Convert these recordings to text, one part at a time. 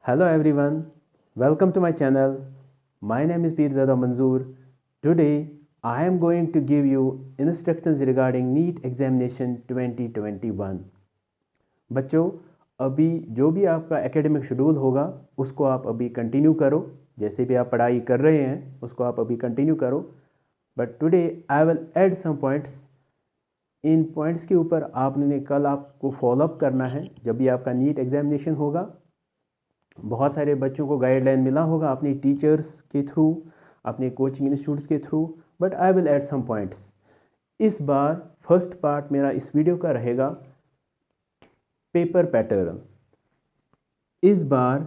Hello everyone, welcome to my channel. My name is Pirzada Manzoor. Today I am going to give you instructions regarding NEET examination 2021. बच्चों, अभी जो भी आपका academic schedule होगा उसको आप अभी कंटिन्यू करो। जैसे भी आप पढ़ाई कर रहे हैं उसको आप अभी कंटिन्यू करो। But today I will add some points. इन पॉइंट्स के ऊपर आपने कल आपको फॉलोअप करना है। जब भी आपका नीट एग्जामिनेशन होगा, बहुत सारे बच्चों को गाइडलाइन मिला होगा अपने टीचर्स के थ्रू, अपने कोचिंग इंस्टीट्यूट्स के थ्रू, but I will add some points. इस बार फर्स्ट पार्ट मेरा इस वीडियो का रहेगा पेपर पैटर्न। इस बार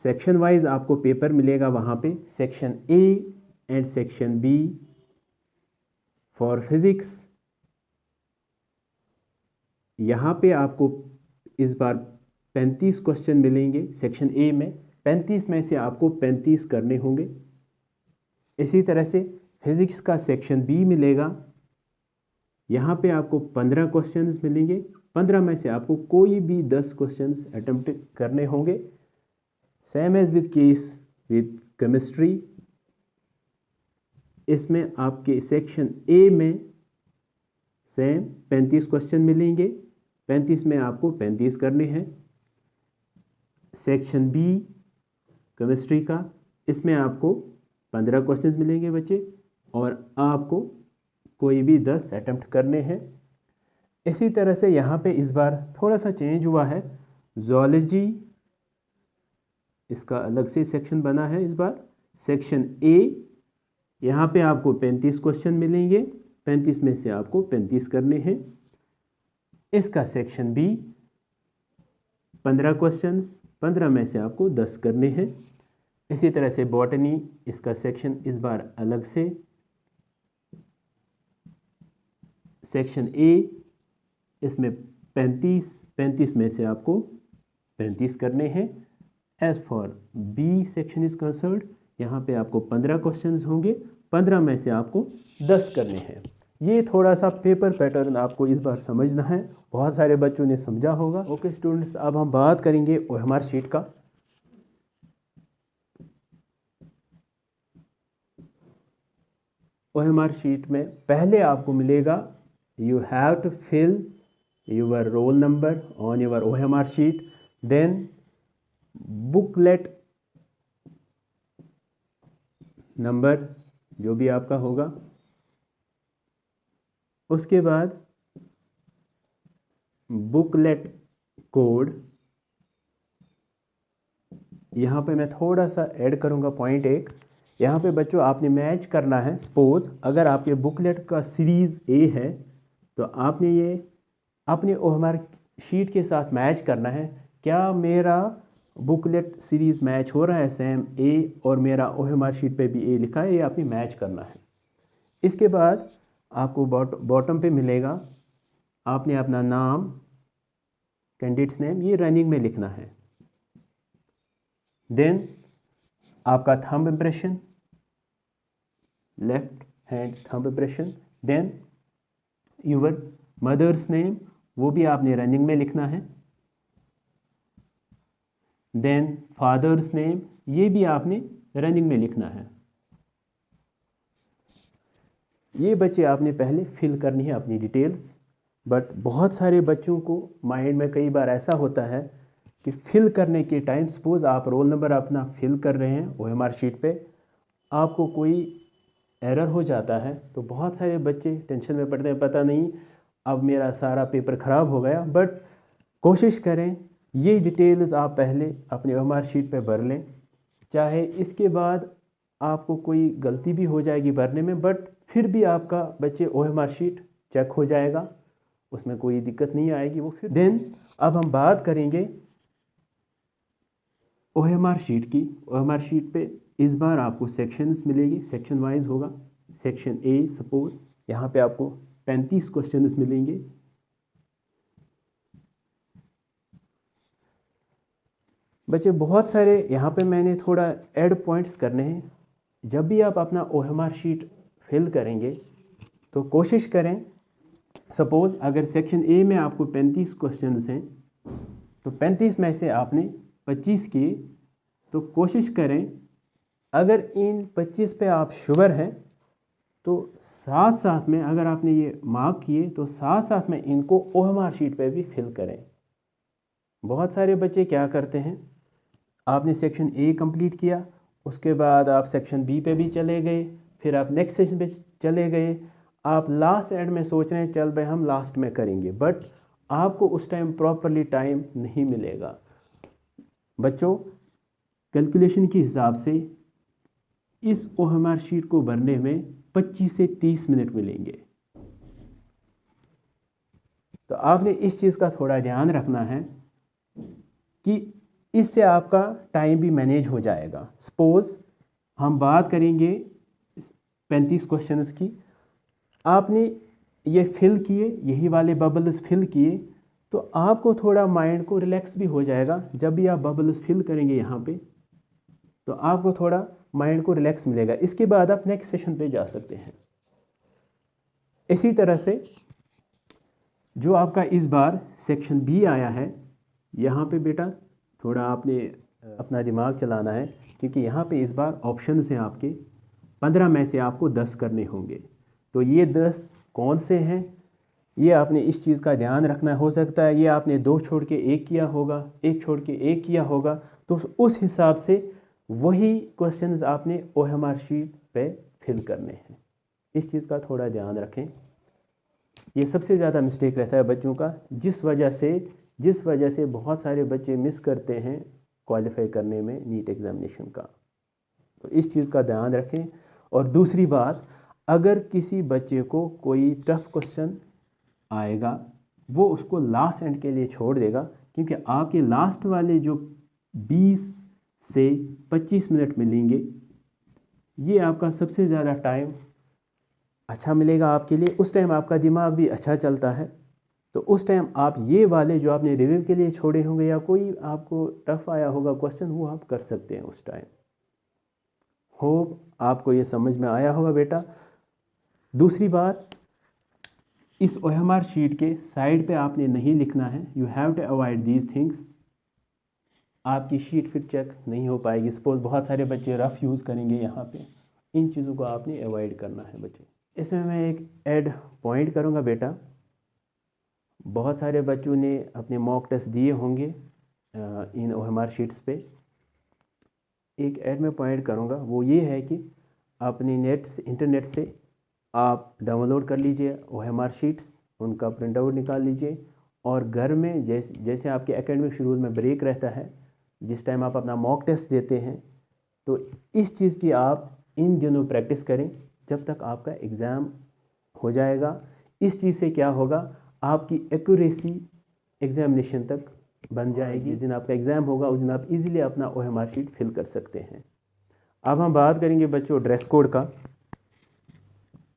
सेक्शन वाइज आपको पेपर मिलेगा, वहाँ पे section A and section B for physics. यहाँ पे आपको इस बार 35 क्वेश्चन मिलेंगे। सेक्शन ए में 35 में से आपको 35 करने होंगे। इसी तरह से फिजिक्स का सेक्शन बी मिलेगा, यहाँ पे आपको 15 क्वेश्चंस मिलेंगे। 15 में से आपको कोई भी 10 क्वेश्चंस अटेम्प्ट करने होंगे। Same as with case with chemistry, इसमें आपके सेक्शन ए में सेम 35 क्वेश्चन मिलेंगे। 35 में आपको 35 करने हैं। सेक्शन बी केमिस्ट्री का, इसमें आपको 15 क्वेश्चंस मिलेंगे बच्चे, और आपको कोई भी 10 अटेम्प्ट करने हैं। इसी तरह से यहाँ पे इस बार थोड़ा सा चेंज हुआ है। ज़ूलॉजी, इसका अलग से सेक्शन बना है इस बार। सेक्शन ए, यहाँ पे आपको 35 क्वेश्चन मिलेंगे। 35 में से आपको 35 करने हैं। इसका सेक्शन बी 15 क्वेश्चंस, 15 में से आपको 10 करने हैं। इसी तरह से बॉटनी, इसका सेक्शन इस बार अलग से। सेक्शन ए, इसमें 35 में से आपको 35 करने हैं। As for B section is concerned, यहाँ पे आपको 15 क्वेश्चंस होंगे। 15 में से आपको 10 करने हैं। ये थोड़ा सा पेपर पैटर्न आपको इस बार समझना है। बहुत सारे बच्चों ने समझा होगा। ओके स्टूडेंट्स, अब हम बात करेंगे ओएमआर शीट का। ओएमआर शीट में पहले आपको मिलेगा, you have to fill your roll number on your OMR sheet, then booklet number जो भी आपका होगा, उसके बाद बुकलेट कोड। यहाँ पे मैं थोड़ा सा ऐड करूँगा पॉइंट एक। यहाँ पे बच्चों आपने मैच करना है। सपोज अगर आपके बुकलेट का सीरीज़ ए है तो आपने ये अपने ओएमआर शीट के साथ मैच करना है। क्या मेरा बुकलेट सीरीज़ मैच हो रहा है सेम ए, और मेरा ओएमआर शीट पे भी ए लिखा है, ये आपने मैच करना है। इसके बाद आपको बॉटम पे मिलेगा, आपने अपना नाम, कैंडिडेट्स नेम, ये रनिंग में लिखना है। देन आपका thumb impression, left hand thumb impression. Then your mother's name, वो भी आपने रनिंग में लिखना है। देन फादर्स नेम, ये भी आपने रनिंग में लिखना है। ये बच्चे आपने पहले फिल करनी है अपनी डिटेल्स। बट बहुत सारे बच्चों को माइंड में कई बार ऐसा होता है कि फिल करने के टाइम, सपोज आप रोल नंबर अपना फिल कर रहे हैं ओएमआर शीट पे, आपको कोई एरर हो जाता है तो बहुत सारे बच्चे टेंशन में पड़ते हैं, पता नहीं अब मेरा सारा पेपर ख़राब हो गया। बट कोशिश करें ये डिटेल्स आप पहले अपने ओएमआर शीट पे भर लें। चाहे इसके बाद आपको कोई गलती भी हो जाएगी भरने में, बट फिर भी आपका बच्चे ओएमआर शीट चेक हो जाएगा, उसमें कोई दिक्कत नहीं आएगी वो फिर। देन अब हम बात करेंगे ओएमआर शीट की। ओएमआर शीट पे इस बार आपको सेक्शंस मिलेगी, सेक्शन वाइज होगा। सेक्शन ए, सपोज यहाँ पे आपको 35 क्वेश्चंस मिलेंगे। बच्चे बहुत सारे यहाँ पे मैंने थोड़ा ऐड पॉइंट्स करने हैं। जब भी आप अपना ओएमआर शीट फिल करेंगे तो कोशिश करें, सपोज अगर सेक्शन ए में आपको 35 क्वेश्चंस हैं तो 35 में से आपने 25 के तो कोशिश करें, अगर इन 25 पे आप श्योर हैं तो साथ साथ में अगर आपने ये मार्क किए तो साथ साथ में इनको OMR शीट पे भी फिल करें। बहुत सारे बच्चे क्या करते हैं, आपने सेक्शन ए कंप्लीट किया, उसके बाद आप सेक्शन बी पे भी चले गए, फिर आप नेक्स्ट सेक्शन पे चले गए, आप लास्ट एंड में सोच रहे हैं चल भाई हम लास्ट में करेंगे, बट आपको उस टाइम प्रॉपरली टाइम नहीं मिलेगा। बच्चों, कैलकुलेशन के हिसाब से इस OMR शीट को भरने में 25 से 30 मिनट मिलेंगे। तो आपने इस चीज़ का थोड़ा ध्यान रखना है कि इससे आपका टाइम भी मैनेज हो जाएगा। सपोज हम बात करेंगे 35 क्वेश्चंस की, आपने ये फिल किए, यही वाले बबल्स फिल किए, तो आपको थोड़ा माइंड को रिलैक्स भी हो जाएगा। जब भी आप बबल्स फिल करेंगे यहाँ पे तो आपको थोड़ा माइंड को रिलैक्स मिलेगा। इसके बाद आप नेक्स्ट सेशन पे जा सकते हैं। इसी तरह से जो आपका इस बार सेक्शन बी आया है, यहाँ पे बेटा थोड़ा आपने अपना दिमाग चलाना है, क्योंकि यहाँ पे इस बार ऑप्शंस हैं आपके 15 में से आपको 10 करने होंगे। तो ये 10 कौन से हैं, ये आपने इस चीज़ का ध्यान रखना। हो सकता है ये आपने 2 छोड़ के 1 किया होगा, 1 छोड़ के 1 किया होगा, तो उस हिसाब से वही क्वेश्चंस आपने OMR शीट पे फिल करने हैं। इस चीज़ का थोड़ा ध्यान रखें। ये सबसे ज़्यादा मिस्टेक रहता है बच्चों का, जिस वजह से बहुत सारे बच्चे मिस करते हैं क्वालिफाई करने में नीट एग्ज़ामिनेशन का। तो इस चीज़ का ध्यान रखें। और दूसरी बात, अगर किसी बच्चे को कोई टफ क्वेश्चन आएगा वो उसको लास्ट एंड के लिए छोड़ देगा, क्योंकि आपके लास्ट वाले जो 20 से 25 मिनट मिलेंगे, ये आपका सबसे ज़्यादा टाइम अच्छा मिलेगा आपके लिए। उस टाइम आपका दिमाग भी अच्छा चलता है, तो उस टाइम आप ये वाले जो आपने रिव्यू के लिए छोड़े होंगे या कोई आपको टफ आया होगा क्वेश्चन, वो आप कर सकते हैं उस टाइम। होप आपको ये समझ में आया होगा बेटा। दूसरी बात, इस OMR शीट के साइड पे आपने नहीं लिखना है, you have to avoid these things. आपकी शीट फिर चेक नहीं हो पाएगी। सपोज बहुत सारे बच्चे रफ यूज़ करेंगे यहाँ पे, इन चीज़ों को आपने अवॉइड करना है बच्चे। इसमें मैं एक ऐड पॉइंट करूँगा बेटा, बहुत सारे बच्चों ने अपने मॉक टेस्ट दिए होंगे इन OMR शीट्स पे। एक ऐड में पॉइंट करूँगा, वो ये है कि अपनी इंटरनेट से आप डाउनलोड कर लीजिए OMR शीट्स, उनका प्रिंट आउट निकाल लीजिए, और घर में जैसे आपके एकेडमिक शेड्यूल में ब्रेक रहता है, जिस टाइम आप अपना मॉक टेस्ट देते हैं, तो इस चीज़ की आप इन दिनों प्रैक्टिस करें जब तक आपका एग्ज़ाम हो जाएगा। इस चीज़ से क्या होगा, आपकी एक्यूरेसी एग्ज़ामिनेशन तक बन जाएगी। जिस दिन आपका एग्ज़ाम होगा उस दिन आप इजीली अपना OMR शीट फिल कर सकते हैं। अब हम बात करेंगे बच्चों ड्रेस कोड का।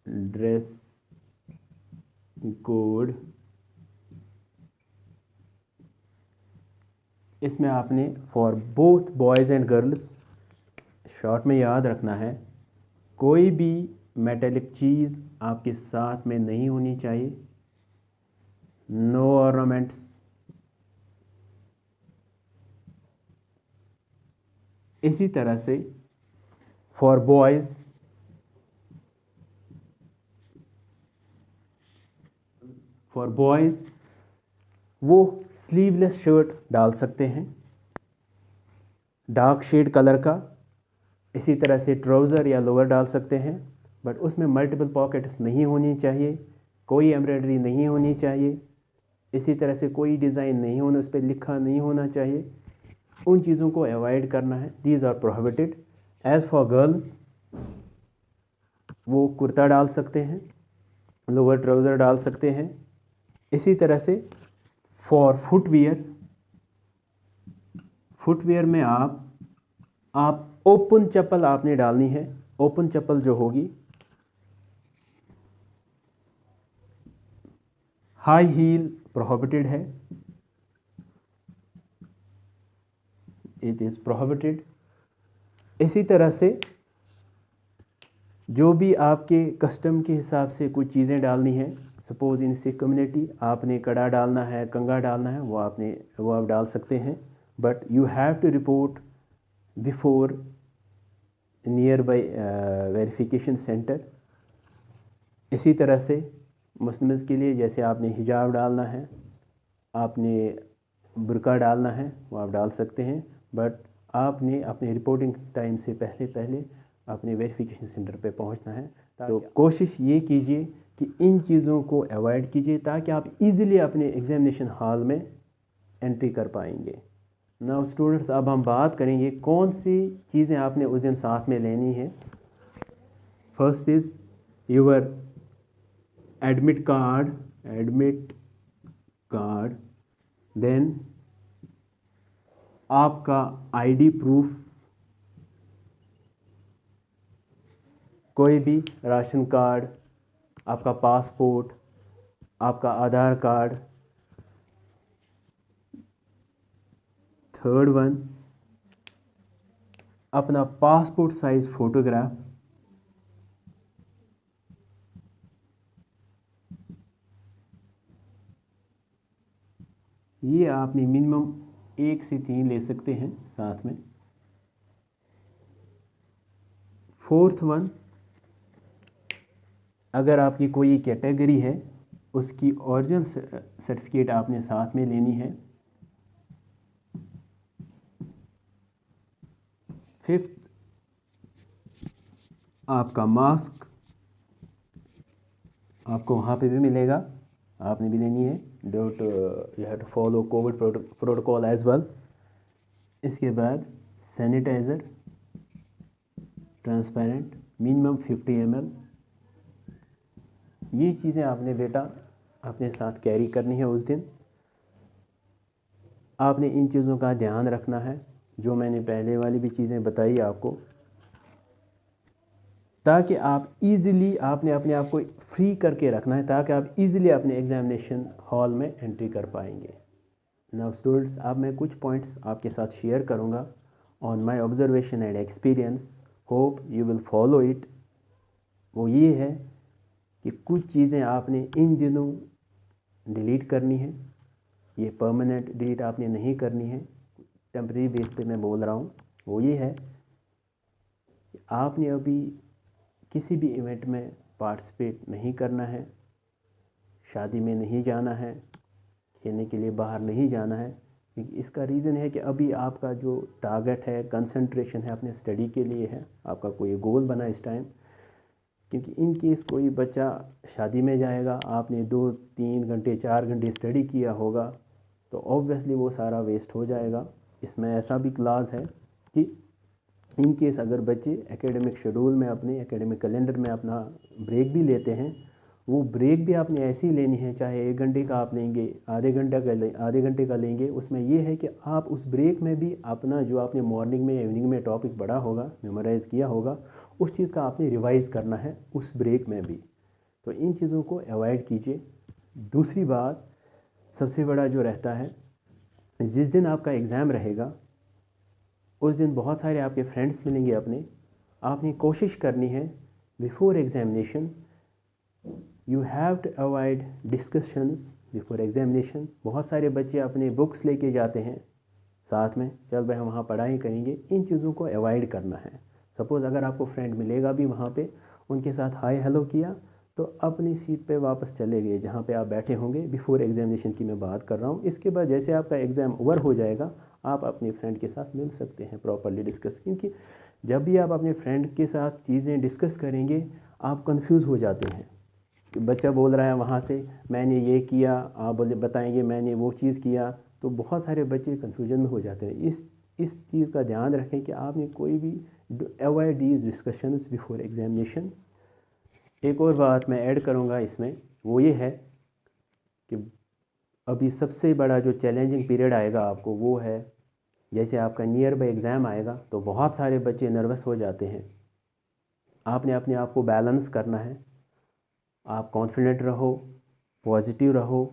ड्रेस कोड, इसमें आपने for both boys and girls short में याद रखना है, कोई भी मेटेलिक चीज़ आपके साथ में नहीं होनी चाहिए। No ornaments. इसी तरह से फॉर बॉयज़ वो स्लीवलेस शर्ट डाल सकते हैं डार्क शेड कलर का। इसी तरह से ट्राउज़र या लोअर डाल सकते हैं, बट उसमें मल्टीपल पॉकेट्स नहीं होनी चाहिए, कोई एम्ब्रॉयडरी नहीं होनी चाहिए, इसी तरह से कोई डिज़ाइन नहीं होना, उस पर लिखा नहीं होना चाहिए। उन चीज़ों को अवॉइड करना है, these are prohibited. As for girls, वो कुर्ता डाल सकते हैं, लोअर ट्राउज़र डाल सकते हैं। इसी तरह से फॉर फुटवेयर में आप ओपन चप्पल आपने डालनी है। ओपन चप्पल जो होगी, हाई हील प्रोहिबिटेड है, इट इज़ प्रोहिबिटेड। इसी तरह से जो भी आपके कस्टम के हिसाब से कुछ चीज़ें डालनी हैं, सपोज़ इन सिख कम्युनिटी आपने कड़ा डालना है, कंगा डालना है, वो आप डाल सकते हैं, but you have to report before nearby verification centre. इसी तरह से मुस्लिम्स के लिए जैसे आपने हिजाब डालना है, आपने बुर्का डालना है, वो आप डाल सकते हैं, बट आपने अपने रिपोर्टिंग टाइम से पहले अपने वेरिफिकेशन सेंटर पे पहुंचना है। तो कोशिश ये कीजिए कि इन चीज़ों को अवॉइड कीजिए ताकि आप इजीली अपने एग्ज़ामिनेशन हॉल में एंट्री कर पाएंगे। नाउ स्टूडेंट्स, अब हम बात करेंगे कौन सी चीज़ें आपने उस दिन साथ में लेनी है। First is your admit card, then आपका आईडी प्रूफ, कोई भी राशन कार्ड, आपका पासपोर्ट, आपका आधार कार्ड। थर्ड वन, अपना पासपोर्ट साइज फोटोग्राफ। ये आपने मिनिमम 1 से 3 ले सकते हैं साथ में। फोर्थ वन, अगर आपकी कोई कैटेगरी है उसकी ओरिजिनल सर्टिफिकेट आपने साथ में लेनी है। फिफ्थ, आपका मास्क आपको वहाँ पे भी मिलेगा, आपने भी लेनी है। Don't you have to follow covid protocol as well. इसके बाद सैनिटाइज़र ट्रांसपेरेंट मिनिमम 50 ml। ये चीज़ें आपने बेटा अपने साथ कैरी करनी है उस दिन। आपने इन चीज़ों का ध्यान रखना है, जो मैंने पहले वाली भी चीज़ें बताई आपको, ताकि आप इजीली आपने अपने आप को फ्री करके रखना है ताकि आप इजीली अपने एग्जामिनेशन हॉल में एंट्री कर पाएंगे। नाउ स्टूडेंट्स, अब मैं कुछ पॉइंट्स आपके साथ शेयर करूंगा on my observation and experience, hope you will follow it. वो ये है कि कुछ चीज़ें आपने इन दिनों डिलीट करनी है। ये परमानेंट डिलीट आपने नहीं करनी है, टेम्परेरी बेस पे मैं बोल रहा हूँ। वो ये है कि आपने अभी किसी भी इवेंट में पार्टिसिपेट नहीं करना है, शादी में नहीं जाना है, खेलने के लिए बाहर नहीं जाना है। इसका रीज़न है कि अभी आपका जो टारगेट है, कंसंट्रेशन है, अपने स्टडी के लिए है, आपका कोई गोल बना इस टाइम। क्योंकि इन केस कोई बच्चा शादी में जाएगा, आपने 2-3 घंटे 4 घंटे स्टडी किया होगा, तो ऑब्वियसली वो सारा वेस्ट हो जाएगा। इसमें ऐसा भी क्लास है कि इन केस अगर बच्चे एकेडमिक शेड्यूल में, अपने एकेडमिक कैलेंडर में अपना ब्रेक भी लेते हैं, वो ब्रेक भी आपने ऐसी लेनी है, चाहे 1 घंटे का आप लेंगे, आधे घंटे का लेंगे। उसमें ये है कि आप उस ब्रेक में भी अपना जो आपने मॉर्निंग में इवनिंग में टॉपिक पढ़ा होगा, मेमोराइज़ किया होगा, उस चीज़ का आपने रिवाइज़ करना है उस ब्रेक में भी। तो इन चीज़ों को अवॉइड कीजिए। दूसरी बात, सबसे बड़ा जो रहता है, जिस दिन आपका एग्ज़ाम रहेगा उस दिन बहुत सारे आपके फ्रेंड्स मिलेंगे अपने। आपने कोशिश करनी है before examination, you have to avoid discussions before examination. बहुत सारे बच्चे अपने बुक्स लेके जाते हैं साथ में, चल भाई हम वहाँ पढ़ाई करेंगे। इन चीज़ों को अवॉइड करना है। सपोज़ अगर आपको फ्रेंड मिलेगा भी वहाँ पे, उनके साथ हाय हेलो किया, तो अपनी सीट पे वापस चले गए जहाँ पे आप बैठे होंगे। बिफोर एग्ज़ामिनेशन की मैं बात कर रहा हूँ। इसके बाद जैसे आपका एग्ज़ाम ओवर हो जाएगा, आप अपने फ्रेंड के साथ मिल सकते हैं, प्रॉपरली डिस्कस। क्योंकि जब भी आप अपने फ्रेंड के साथ चीज़ें डिस्कस करेंगे, आप कंफ्यूज हो जाते हैं। बच्चा बोल रहा है वहाँ से मैंने ये किया, आप बोले बताएंगे मैंने वो चीज़ किया, तो बहुत सारे बच्चे कन्फ्यूजन में हो जाते हैं। इस चीज़ का ध्यान रखें कि आपने कोई भी avoid these discussions before examination. एक और बात मैं ऐड करूँगा इसमें, वो ये है कि अभी सबसे बड़ा जो चैलेंजिंग पीरियड आएगा आपको, वो है जैसे आपका नियर बाय एग्ज़ाम आएगा, तो बहुत सारे बच्चे नर्वस हो जाते हैं। आपने अपने आप को बैलेंस करना है। आप कॉन्फिडेंट रहो, पॉजिटिव रहो,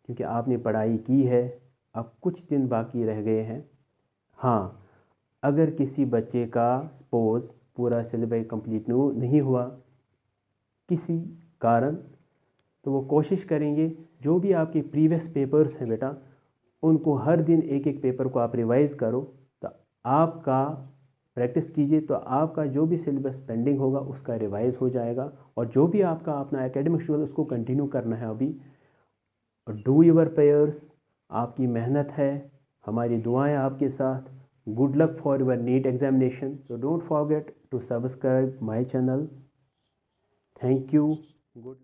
क्योंकि आपने पढ़ाई की है, अब कुछ दिन बाकी रह गए हैं। हाँ, अगर किसी बच्चे का सपोज़ पूरा सिलेबस कंप्लीट नहीं हुआ किसी कारण, तो वो कोशिश करेंगे जो भी आपके प्रीवियस पेपर्स हैं बेटा, उनको हर दिन एक एक पेपर को आप रिवाइज़ करो, तो आपका प्रैक्टिस कीजिए तो आपका जो भी सिलेबस पेंडिंग होगा उसका रिवाइज हो जाएगा, और जो भी आपका अपना एकेडमिक शेड्यूल उसको कंटिन्यू करना है अभी। और डू योर प्रेयर्स, आपकी मेहनत है, हमारी दुआएं आपके साथ। Good luck for your NEET examination. So don't forget to subscribe my channel. Thank you. Good